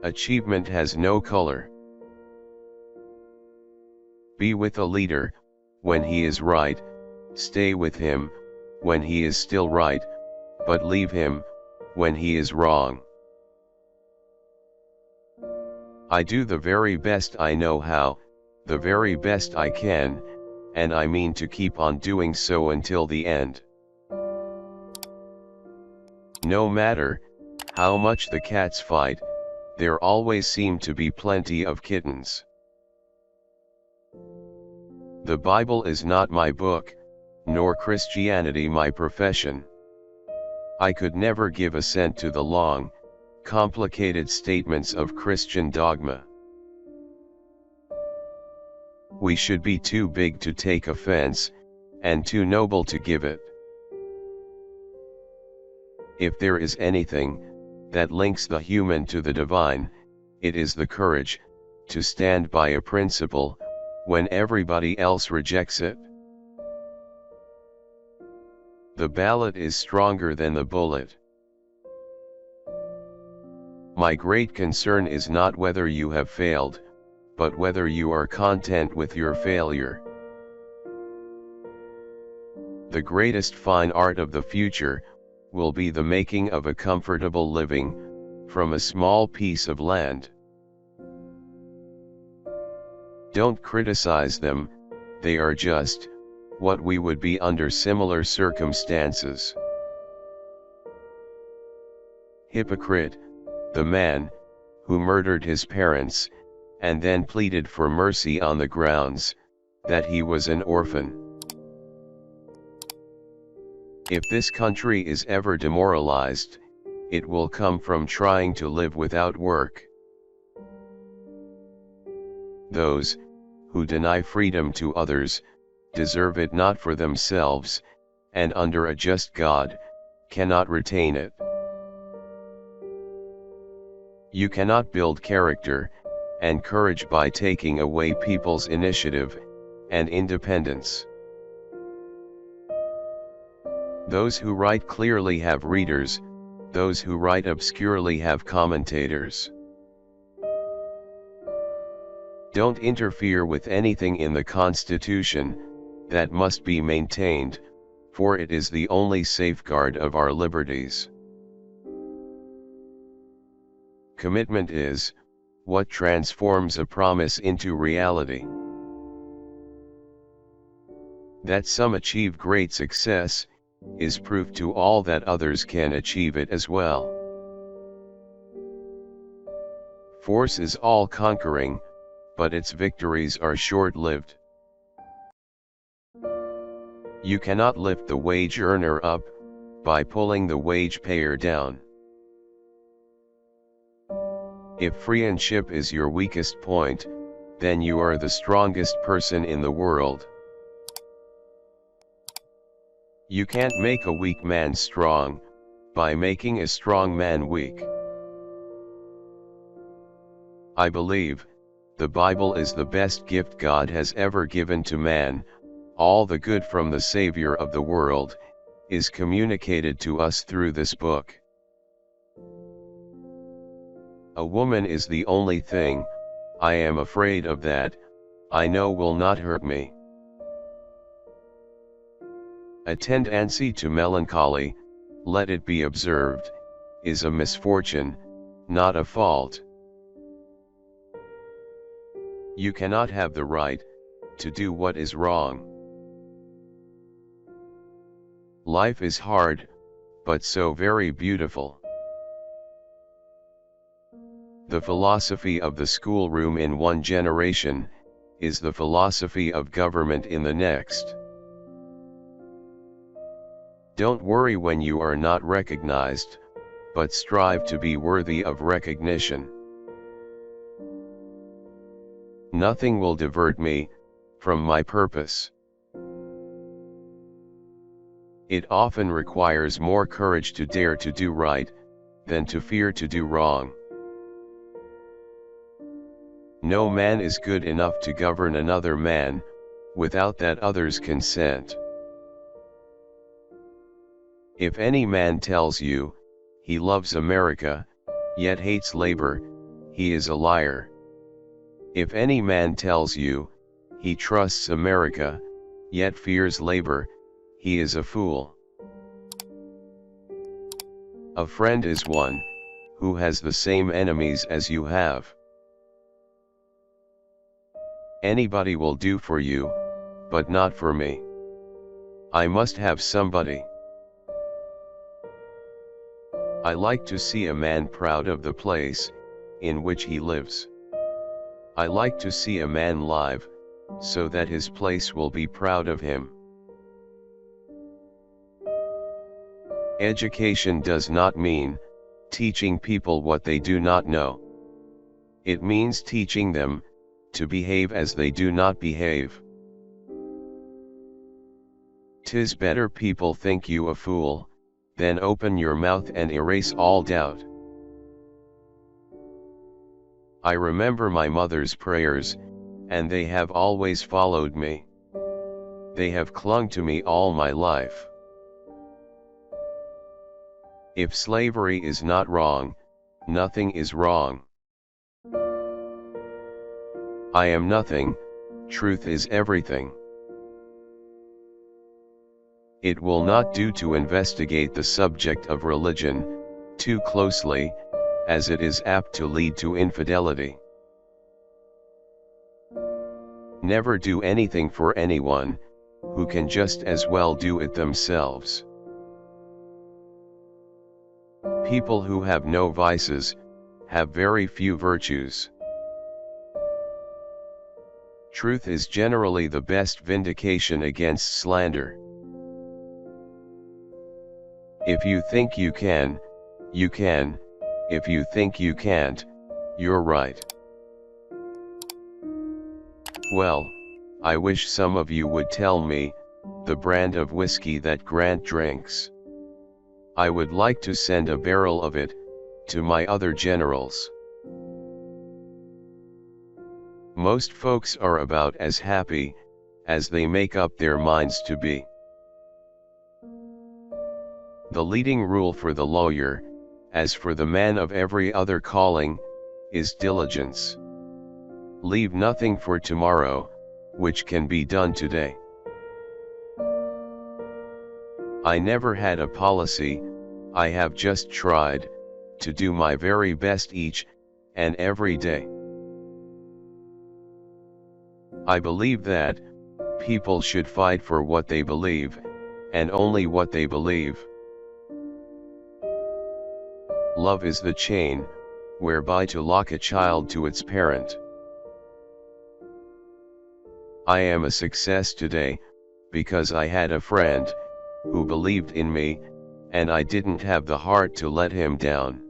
Achievement has no color. Be with a leader when he is right, stay with him when he is still right, but leave him when he is wrong. I do the very best I know how, the very best I can, and I mean to keep on doing so until the end. No matter how much the cats fight, there always seem to be plenty of kittens. The Bible is not my book, nor Christianity my profession. I could never give assent to the long, complicated statements of Christian dogma. We should be too big to take offense, and too noble to give it. If there is anything that links the human to the divine, it is the courage to stand by a principle when everybody else rejects it. The ballot is stronger than the bullet. My great concern is not whether you have failed, but whether you are content with your failure. The greatest fine art of the future will be the making of a comfortable living from a small piece of land. Don't criticize them, they are just what we would be under similar circumstances. Hypocrite, the man who murdered his parents, and then pleaded for mercy on the grounds that he was an orphan. If this country is ever demoralized, it will come from trying to live without work. Those who deny freedom to others deserve it not for themselves, and under a just God, cannot retain it. You cannot build character and courage by taking away people's initiative and independence. Those who write clearly have readers, those who write obscurely have commentators. Don't interfere with anything in the Constitution that must be maintained, for it is the only safeguard of our liberties. Commitment is what transforms a promise into reality. That some achieve great success is proof to all that others can achieve it as well. Force is all-conquering, but its victories are short-lived. You cannot lift the wage earner up by pulling the wage payer down. If friendship is your weakest point, then you are the strongest person in the world. You can't make a weak man strong by making a strong man weak. I believe the Bible is the best gift God has ever given to man. All the good from the Savior of the world is communicated to us through this book. A woman is the only thing I am afraid of that I know will not hurt me. A tendency to melancholy, let it be observed, is a misfortune, not a fault. You cannot have the right to do what is wrong. Life is hard, but so very beautiful. The philosophy of the schoolroom in one generation is the philosophy of government in the next. Don't worry when you are not recognized, but strive to be worthy of recognition. Nothing will divert me from my purpose. It often requires more courage to dare to do right than to fear to do wrong. No man is good enough to govern another man without that other's consent. If any man tells you he loves America, yet hates labor, he is a liar. If any man tells you, he trusts America, yet fears labor, he is a fool. A friend is one, who has the same enemies as you have. Anybody will do for you, but not for me. I must have somebody. I like to see a man proud of the place in which he lives. I like to see a man live, so that his place will be proud of him. Education does not mean teaching people what they do not know. It means teaching them to behave as they do not behave. 'Tis better people think you a fool, than open your mouth and erase all doubt. I remember my mother's prayers, and they have always followed me. They have clung to me all my life. If slavery is not wrong, nothing is wrong. I am nothing, truth is everything. It will not do to investigate the subject of religion too closely, as it is apt to lead to infidelity. Never do anything for anyone, who can just as well do it themselves. People who have no vices, have very few virtues. Truth is generally the best vindication against slander. If you think you can, you can. If you think you can't, you're right. Well, I wish some of you would tell me the brand of whiskey that Grant drinks. I would like to send a barrel of it to my other generals. Most folks are about as happy as they make up their minds to be. The leading rule for the lawyer, as for the man of every other calling, is diligence. Leave nothing for tomorrow, which can be done today. I never had a policy, I have just tried to do my very best each and every day. I believe that people should fight for what they believe, and only what they believe. Love is the chain whereby to lock a child to its parent. I am a success today because I had a friend who believed in me, and I didn't have the heart to let him down.